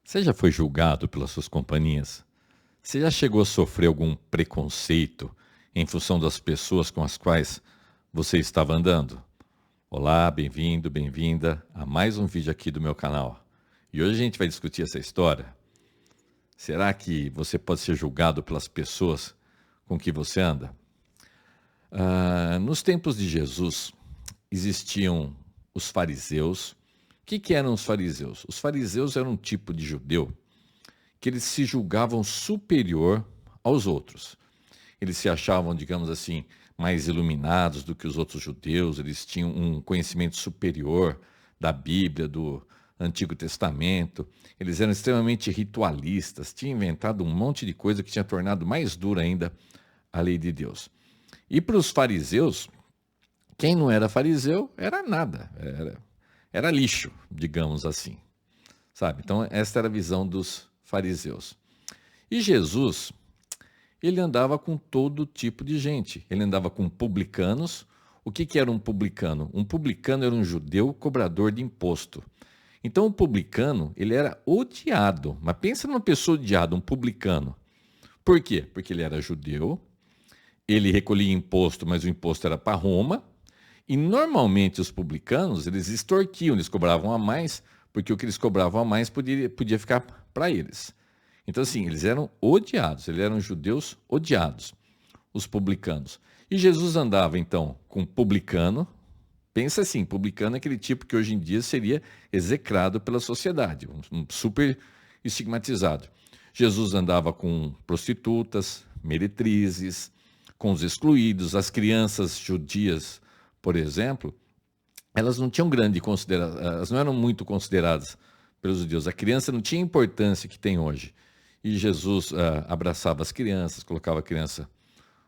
Você já foi julgado pelas suas companhias? Você já chegou a sofrer algum preconceito em função das pessoas com as quais você estava andando? Olá, bem-vindo, bem-vinda a mais um vídeo aqui do meu canal. E hoje a gente vai discutir essa história. Será que você pode ser julgado pelas pessoas com que você anda? Nos tempos de Jesus, existiam os fariseus. O que eram os fariseus? Os fariseus eram um tipo de judeu que eles se julgavam superior aos outros. Eles se achavam, digamos assim, mais iluminados do que os outros judeus, eles tinham um conhecimento superior da Bíblia, do Antigo Testamento, eles eram extremamente ritualistas, tinham inventado um monte de coisa que tinha tornado mais dura ainda a lei de Deus. E para os fariseus, quem não era fariseu era nada, era lixo, digamos assim, sabe? Então esta era a visão dos fariseus. E Jesus, ele andava com todo tipo de gente. Ele andava com publicanos. O que era um publicano? Um publicano era um judeu cobrador de imposto. Então o publicano, ele era odiado. Mas pensa numa pessoa odiada, um publicano. Por quê? Porque ele era judeu, ele recolhia imposto, mas o imposto era para Roma. E normalmente os publicanos, eles extorquiam, eles cobravam a mais, porque o que eles cobravam a mais podia ficar para eles. Então, assim, eles eram odiados, eles eram judeus odiados, os publicanos. E Jesus andava, então, com publicano. Pensa assim, publicano é aquele tipo que hoje em dia seria execrado pela sociedade, um super estigmatizado. Jesus andava com prostitutas, meretrizes, com os excluídos, as crianças judias, por exemplo, elas não tinham elas não eram muito consideradas pelos judeus. A criança não tinha a importância que tem hoje. E Jesus abraçava as crianças, colocava a criança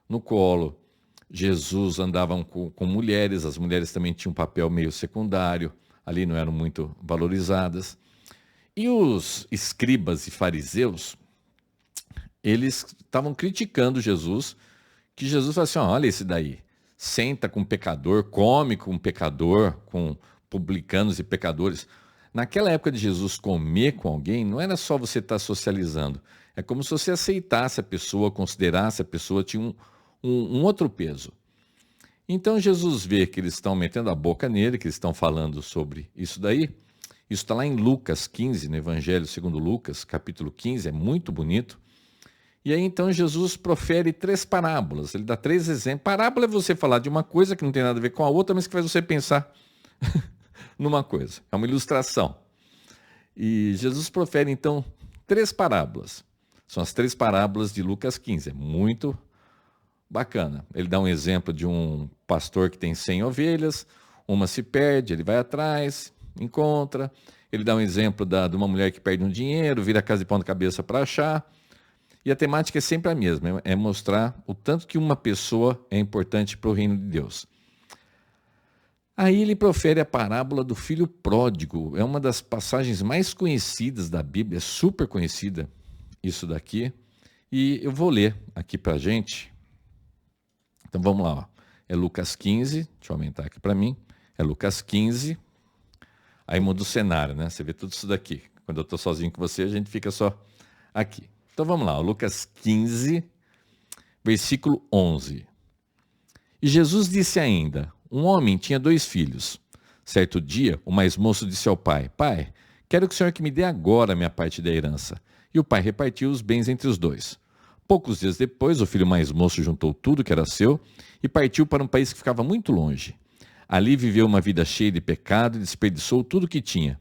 no colo. Jesus andava com mulheres, as mulheres também tinham um papel meio secundário, ali não eram muito valorizadas. E os escribas e fariseus, eles estavam criticando Jesus, que Jesus falou assim, olha esse daí, senta com pecador, come com pecador, com publicanos e pecadores. Naquela época de Jesus comer com alguém, não era só você estar socializando. É como se você aceitasse a pessoa, considerasse a pessoa, tinha um outro peso. Então Jesus vê que eles estão metendo a boca nele, que eles estão falando sobre isso daí. Isso está lá em Lucas 15, no Evangelho segundo Lucas, capítulo 15, é muito bonito. E aí então Jesus profere 3 parábolas, ele dá 3 exemplos. Parábola é você falar de uma coisa que não tem nada a ver com a outra, mas que faz você pensar numa coisa. É uma ilustração. E Jesus profere, então, 3 parábolas. São as 3 parábolas de Lucas 15. É muito bacana. Ele dá um exemplo de um pastor que tem 100 ovelhas, uma se perde, ele vai atrás, encontra. Ele dá um exemplo de uma mulher que perde um dinheiro, vira a casa de pão de cabeça para achar. E a temática é sempre a mesma, é mostrar o tanto que uma pessoa é importante para o reino de Deus. Aí ele profere a parábola do filho pródigo. É uma das passagens mais conhecidas da Bíblia, é super conhecida isso daqui. E eu vou ler aqui para a gente. Então vamos lá, ó. É Lucas 15, deixa eu aumentar aqui para mim. É Lucas 15, aí muda o cenário, né? Você vê tudo isso daqui. Quando eu estou sozinho com você, a gente fica só aqui. Então vamos lá, ó. Lucas 15, versículo 11. E Jesus disse ainda, um homem tinha 2 filhos. Certo dia, o mais moço disse ao pai, pai, quero que o senhor que me dê agora a minha parte da herança. E o pai repartiu os bens entre os 2. Poucos dias depois, o filho mais moço juntou tudo que era seu e partiu para um país que ficava muito longe. Ali viveu uma vida cheia de pecado e desperdiçou tudo que tinha.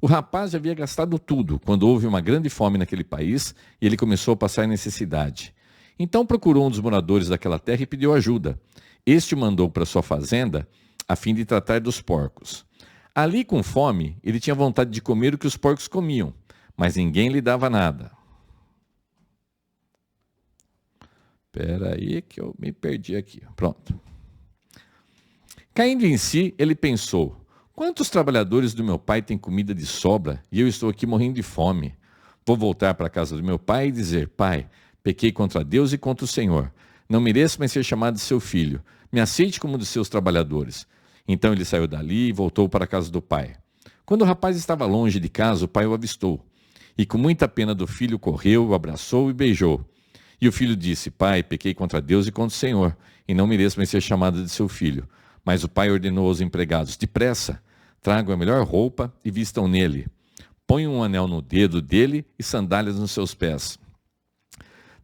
O rapaz já havia gastado tudo quando houve uma grande fome naquele país e ele começou a passar necessidade. Então procurou um dos moradores daquela terra e pediu ajuda. Este o mandou para sua fazenda a fim de tratar dos porcos. Ali, com fome, ele tinha vontade de comer o que os porcos comiam, mas ninguém lhe dava nada. Espera aí que eu me perdi aqui. Pronto. Caindo em si, ele pensou, quantos trabalhadores do meu pai têm comida de sobra e eu estou aqui morrendo de fome? Vou voltar para a casa do meu pai e dizer, pai, pequei contra Deus e contra o Senhor. Não mereço mais ser chamado de seu filho. Me aceite como um de seus trabalhadores. Então ele saiu dali e voltou para a casa do pai. Quando o rapaz estava longe de casa, o pai o avistou. E com muita pena do filho, correu, o abraçou e beijou. E o filho disse: Pai, pequei contra Deus e contra o Senhor, e não mereço mais ser chamado de seu filho. Mas o pai ordenou aos empregados: Depressa, tragam a melhor roupa e vistam nele. Ponham um anel no dedo dele e sandálias nos seus pés.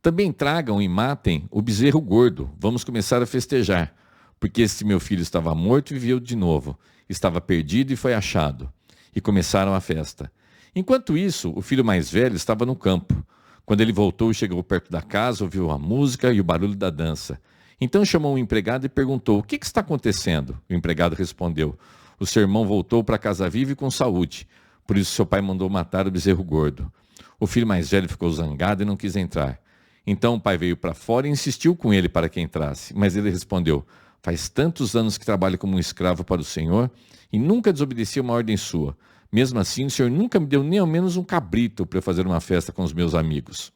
Também tragam e matem o bezerro gordo. Vamos começar a festejar, porque este meu filho estava morto e viveu de novo. Estava perdido e foi achado. E começaram a festa. Enquanto isso, o filho mais velho estava no campo. Quando ele voltou e chegou perto da casa, ouviu a música e o barulho da dança. Então chamou um empregado e perguntou: O que está acontecendo? O empregado respondeu: O seu irmão voltou para casa viva e com saúde. Por isso seu pai mandou matar o bezerro gordo. O filho mais velho ficou zangado e não quis entrar. Então o pai veio para fora e insistiu com ele para que entrasse. Mas ele respondeu: Faz tantos anos que trabalho como um escravo para o Senhor e nunca desobedeci uma ordem sua. Mesmo assim, o Senhor nunca me deu nem ao menos um cabrito para eu fazer uma festa com os meus amigos.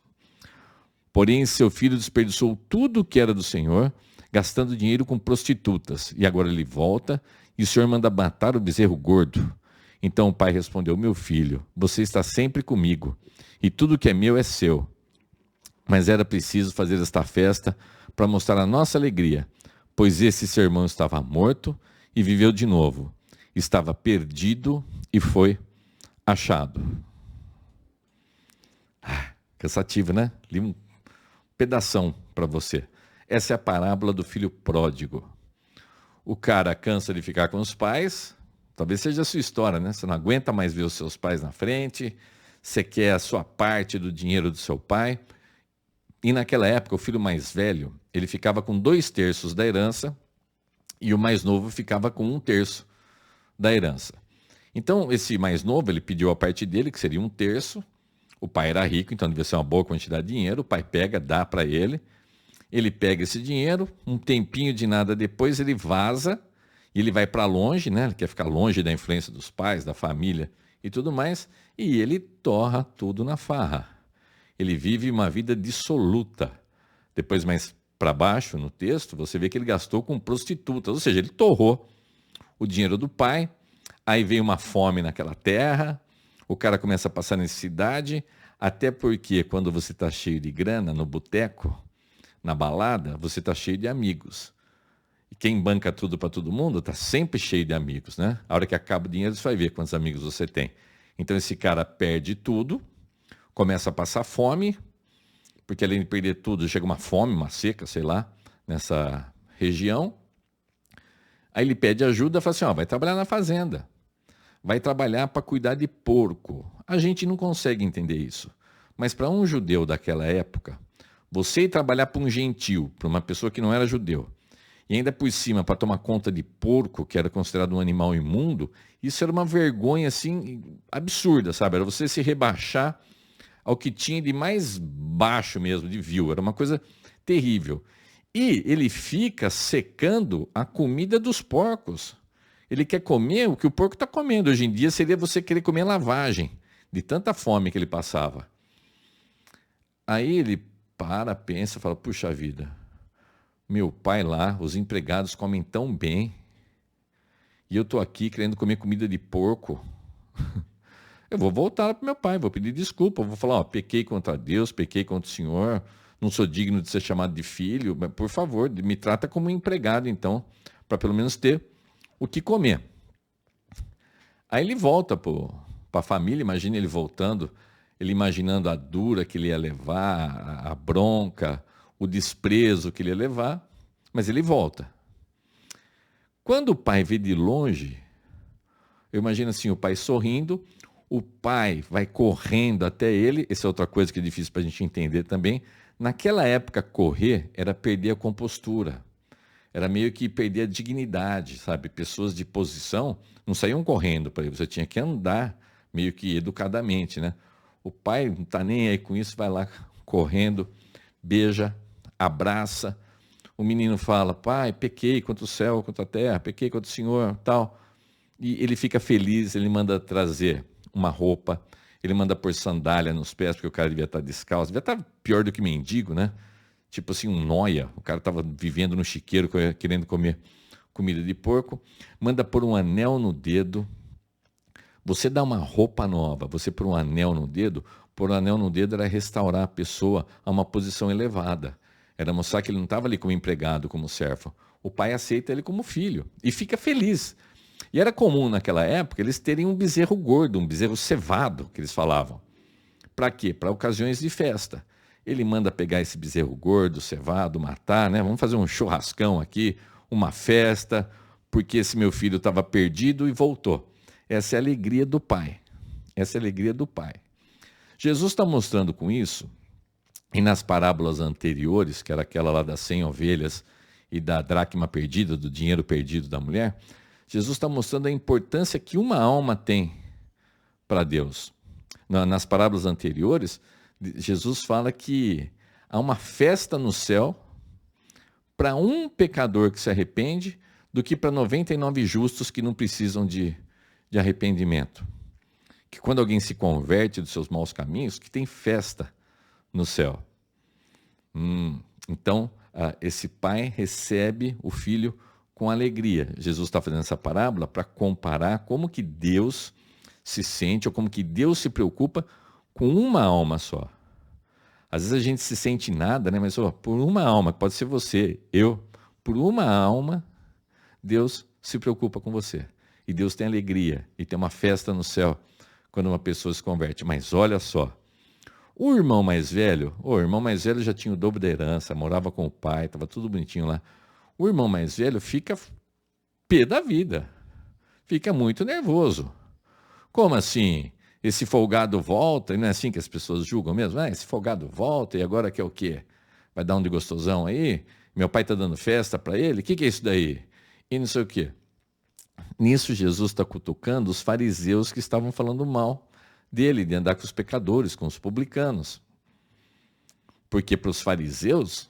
Porém, seu filho desperdiçou tudo o que era do Senhor, gastando dinheiro com prostitutas. E agora ele volta e o Senhor manda matar o bezerro gordo. Então o pai respondeu: Meu filho, você está sempre comigo e tudo que é meu é seu. Mas era preciso fazer esta festa para mostrar a nossa alegria, pois esse seu irmão estava morto e viveu de novo. Estava perdido e foi achado. Cansativo, né? Li um pedação para você. Essa é a parábola do filho pródigo. O cara cansa de ficar com os pais, talvez seja a sua história, né? Você não aguenta mais ver os seus pais na frente, você quer a sua parte do dinheiro do seu pai. E naquela época, o filho mais velho, ele ficava com 2/3 da herança e o mais novo ficava com 1/3 da herança. Então, esse mais novo, ele pediu a parte dele, que seria 1/3. O pai era rico, então devia ser uma boa quantidade de dinheiro. O pai pega, dá para ele. Ele pega esse dinheiro, um tempinho de nada depois, ele vaza e ele vai para longe, né? Ele quer ficar longe da influência dos pais, da família e tudo mais. E ele torra tudo na farra. Ele vive uma vida dissoluta. Depois, mais para baixo, no texto, você vê que ele gastou com prostitutas. Ou seja, ele torrou o dinheiro do pai. Aí veio uma fome naquela terra. O cara começa a passar necessidade. Até porque quando você está cheio de grana no boteco, na balada, você está cheio de amigos. E quem banca tudo para todo mundo está sempre cheio de amigos, né? A hora que acaba o dinheiro, você vai ver quantos amigos você tem. Então esse cara perde tudo, começa a passar fome, porque além de perder tudo, chega uma fome, uma seca, sei lá, nessa região. Aí ele pede ajuda, fala assim, ó, vai trabalhar na fazenda, vai trabalhar para cuidar de porco. A gente não consegue entender isso. Mas para um judeu daquela época, você ir trabalhar para um gentil, para uma pessoa que não era judeu, e ainda por cima para tomar conta de porco, que era considerado um animal imundo, isso era uma vergonha assim absurda, sabe? Era você se rebaixar ao que tinha de mais baixo mesmo, de vil. Era uma coisa terrível. E ele fica secando a comida dos porcos. Ele quer comer o que o porco está comendo. Hoje em dia seria você querer comer lavagem, de tanta fome que ele passava. Aí ele pensa, fala, puxa vida, meu pai lá, os empregados comem tão bem, e eu estou aqui querendo comer comida de porco. Eu vou voltar para meu pai, vou pedir desculpa, vou falar, ó, pequei contra Deus, pequei contra o Senhor, não sou digno de ser chamado de filho, mas por favor, me trata como um empregado então, para pelo menos ter o que comer. Aí ele volta para a família, imagina ele voltando, ele imaginando a dura que ele ia levar, a bronca, o desprezo que ele ia levar, mas ele volta. Quando o pai vê de longe, eu imagino assim, o pai sorrindo, o pai vai correndo até ele, essa é outra coisa que é difícil para a gente entender também. Naquela época, correr era perder a compostura, era meio que perder a dignidade, sabe? Pessoas de posição não saíam correndo para ele, você tinha que andar meio que educadamente, né? O pai não está nem aí com isso, vai lá correndo, beija, abraça. O menino fala, pai, pequei contra o céu, contra a terra, pequei contra o Senhor, tal. E ele fica feliz, ele manda trazer uma roupa, ele manda pôr sandália nos pés, porque o cara devia estar descalço, devia estar pior do que mendigo, né? Tipo assim, um nóia, o cara estava vivendo no chiqueiro, querendo comer comida de porco. Manda pôr um anel no dedo, Você dá uma roupa nova, você pôr um anel no dedo, pôr um anel no dedo era restaurar a pessoa a uma posição elevada. Era mostrar que ele não estava ali como empregado, como servo. O pai aceita ele como filho e fica feliz. E era comum naquela época eles terem um bezerro gordo, um bezerro cevado, que eles falavam. Para quê? Para ocasiões de festa. Ele manda pegar esse bezerro gordo, cevado, matar, né? Vamos fazer um churrascão aqui, uma festa, porque esse meu filho estava perdido e voltou. Essa é a alegria do pai. Essa é a alegria do pai. Jesus está mostrando com isso, e nas parábolas anteriores, que era aquela lá das 100 ovelhas e da dracma perdida, do dinheiro perdido da mulher, Jesus está mostrando a importância que uma alma tem para Deus. Nas parábolas anteriores, Jesus fala que há uma festa no céu para um pecador que se arrepende do que para 99 justos que não precisam de arrependimento. Que quando alguém se converte dos seus maus caminhos, que tem festa no céu. Então, esse pai recebe o filho com alegria. Jesus está fazendo essa parábola para comparar como que Deus se sente, ou como que Deus se preocupa com uma alma só. Às vezes a gente se sente nada, né? Mas por uma alma, pode ser você, eu, por uma alma, Deus se preocupa com você. E Deus tem alegria, e tem uma festa no céu quando uma pessoa se converte. Mas olha só, o irmão mais velho já tinha o dobro da herança, morava com o pai, estava tudo bonitinho lá. O irmão mais velho fica pé da vida, fica muito nervoso. Como assim? Esse folgado volta, e não é assim que as pessoas julgam mesmo? Esse folgado volta e agora quer o quê? Vai dar um de gostosão aí? Meu pai está dando festa para ele? O que é isso daí? E não sei o quê. Nisso Jesus está cutucando os fariseus que estavam falando mal dele, de andar com os pecadores, com os publicanos. Porque para os fariseus,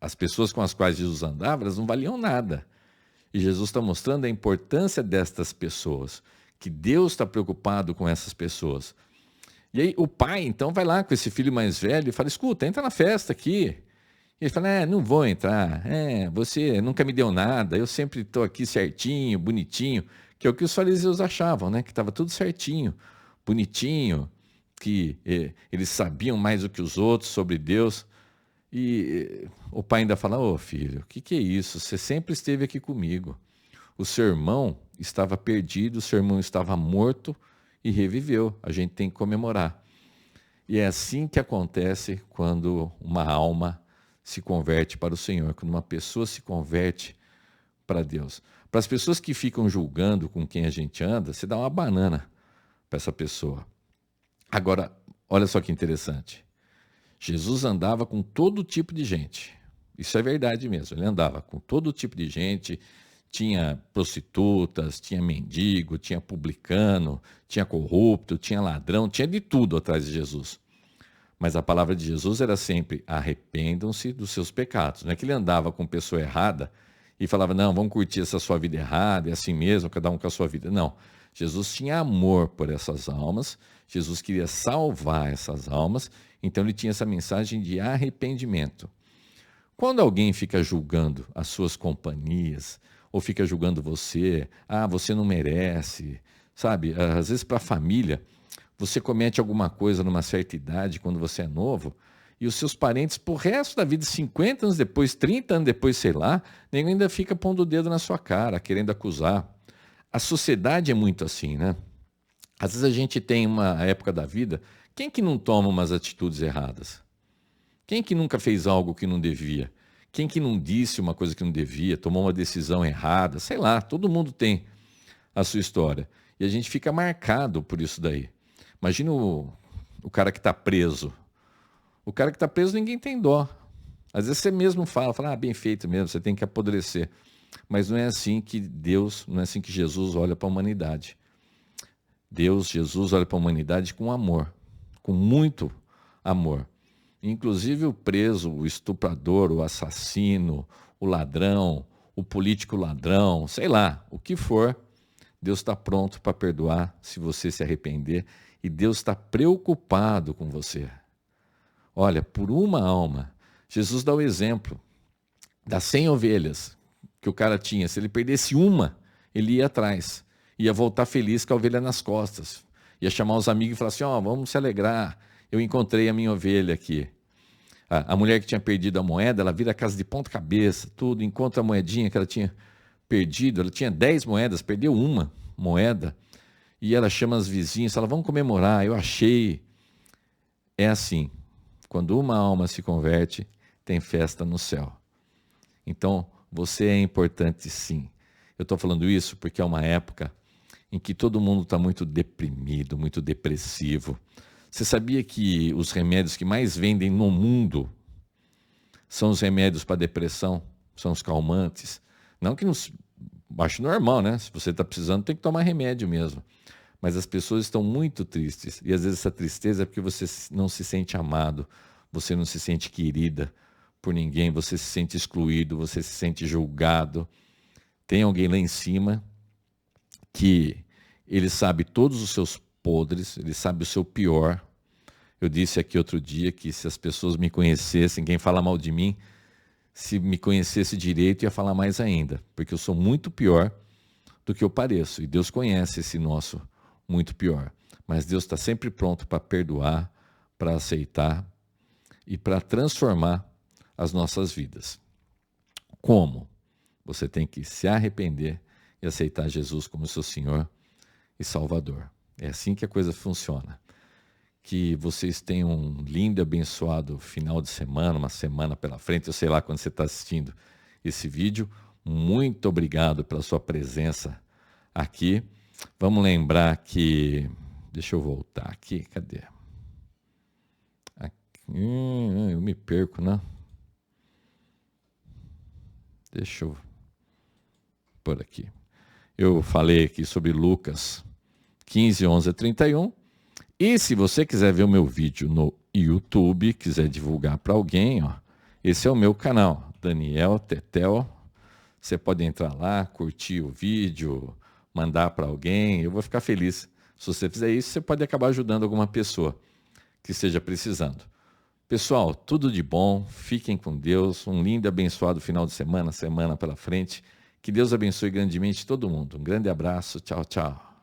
as pessoas com as quais Jesus andava, elas não valiam nada. E Jesus está mostrando a importância destas pessoas, que Deus está preocupado com essas pessoas. E aí o pai, então, vai lá com esse filho mais velho e fala, escuta, entra na festa aqui. E ele fala, não vou entrar, você nunca me deu nada, eu sempre estou aqui certinho, bonitinho, que é o que os fariseus achavam, né? Que estava tudo certinho, bonitinho, que eles sabiam mais do que os outros sobre Deus. E o pai ainda fala, filho, o que é isso? Você sempre esteve aqui comigo. O seu irmão estava perdido, o seu irmão estava morto e reviveu. A gente tem que comemorar. E é assim que acontece quando uma alma se converte para o Senhor, quando uma pessoa se converte para Deus. Para as pessoas que ficam julgando com quem a gente anda, você dá uma banana para essa pessoa. Agora, olha só que interessante. Jesus andava com todo tipo de gente. Isso é verdade mesmo. Ele andava com todo tipo de gente. Tinha prostitutas, tinha mendigo, tinha publicano, tinha corrupto, tinha ladrão, tinha de tudo atrás de Jesus. Mas a palavra de Jesus era sempre, arrependam-se dos seus pecados. Não é que ele andava com pessoa errada e falava, não, vamos curtir essa sua vida errada, é assim mesmo, cada um com a sua vida. Não, Jesus tinha amor por essas almas, Jesus queria salvar essas almas, então ele tinha essa mensagem de arrependimento. Quando alguém fica julgando as suas companhias, ou fica julgando você, você não merece, sabe? Às vezes para a família, você comete alguma coisa numa certa idade, quando você é novo, e os seus parentes, por resto da vida, 50 anos depois, 30 anos depois, sei lá, ninguém ainda fica pondo o dedo na sua cara, querendo acusar. A sociedade é muito assim, né? Às vezes a gente tem uma época da vida, quem que não toma umas atitudes erradas? Quem que nunca fez algo que não devia? Quem que não disse uma coisa que não devia, tomou uma decisão errada? Sei lá, todo mundo tem a sua história. E a gente fica marcado por isso daí. Imagina o cara que está preso. O cara que está preso, ninguém tem dó. Às vezes você mesmo fala, bem feito mesmo, você tem que apodrecer. Mas não é assim que Deus, não é assim que Jesus olha para a humanidade. Jesus olha para a humanidade com amor, com muito amor. Inclusive o preso, o estuprador, o assassino, o ladrão, o político ladrão, sei lá, o que for, Deus está pronto para perdoar se você se arrepender e Deus está preocupado com você. Olha, por uma alma, Jesus dá o exemplo das 100 ovelhas que o cara tinha. Se ele perdesse uma, ele ia atrás. Ia voltar feliz com a ovelha nas costas. Ia chamar os amigos e falar assim, vamos se alegrar. Eu encontrei a minha ovelha aqui. A mulher que tinha perdido a moeda, ela vira a casa de ponta cabeça, tudo, encontra a moedinha que ela tinha perdido. Ela tinha 10 moedas, perdeu uma moeda. E ela chama as vizinhas, fala, vamos comemorar, eu achei. É assim, quando uma alma se converte, tem festa no céu. Então, você é importante sim. Eu estou falando isso porque é uma época em que todo mundo está muito deprimido, muito depressivo. Você sabia que os remédios que mais vendem no mundo são os remédios para depressão? São os calmantes? Não que não acho normal, né? Se você está precisando, tem que tomar remédio mesmo. Mas as pessoas estão muito tristes. E às vezes essa tristeza é porque você não se sente amado, você não se sente querida por ninguém, você se sente excluído, você se sente julgado. Tem alguém lá em cima que ele sabe todos os seus podres, ele sabe o seu pior. Eu disse aqui outro dia que se as pessoas me conhecessem, quem fala mal de mim, se me conhecesse direito, ia falar mais ainda, porque eu sou muito pior do que eu pareço. E Deus conhece esse nosso muito pior. Mas Deus está sempre pronto para perdoar, para aceitar e para transformar as nossas vidas. Como? Você tem que se arrepender e aceitar Jesus como seu Senhor e Salvador. É assim que a coisa funciona. Que vocês tenham um lindo e abençoado final de semana, uma semana pela frente, eu sei lá quando você está assistindo esse vídeo. Muito obrigado pela sua presença aqui. Vamos lembrar que... Deixa eu voltar aqui, cadê? Aqui, eu me perco, né? Deixa eu por aqui. Eu falei aqui sobre Lucas 15, 11 a 31. E se você quiser ver o meu vídeo no YouTube, quiser divulgar para alguém, esse é o meu canal, Daniel Tetel. Você pode entrar lá, curtir o vídeo, mandar para alguém. Eu vou ficar feliz. Se você fizer isso, você pode acabar ajudando alguma pessoa que esteja precisando. Pessoal, tudo de bom. Fiquem com Deus. Um lindo e abençoado final de semana, semana pela frente. Que Deus abençoe grandemente todo mundo. Um grande abraço. Tchau, tchau.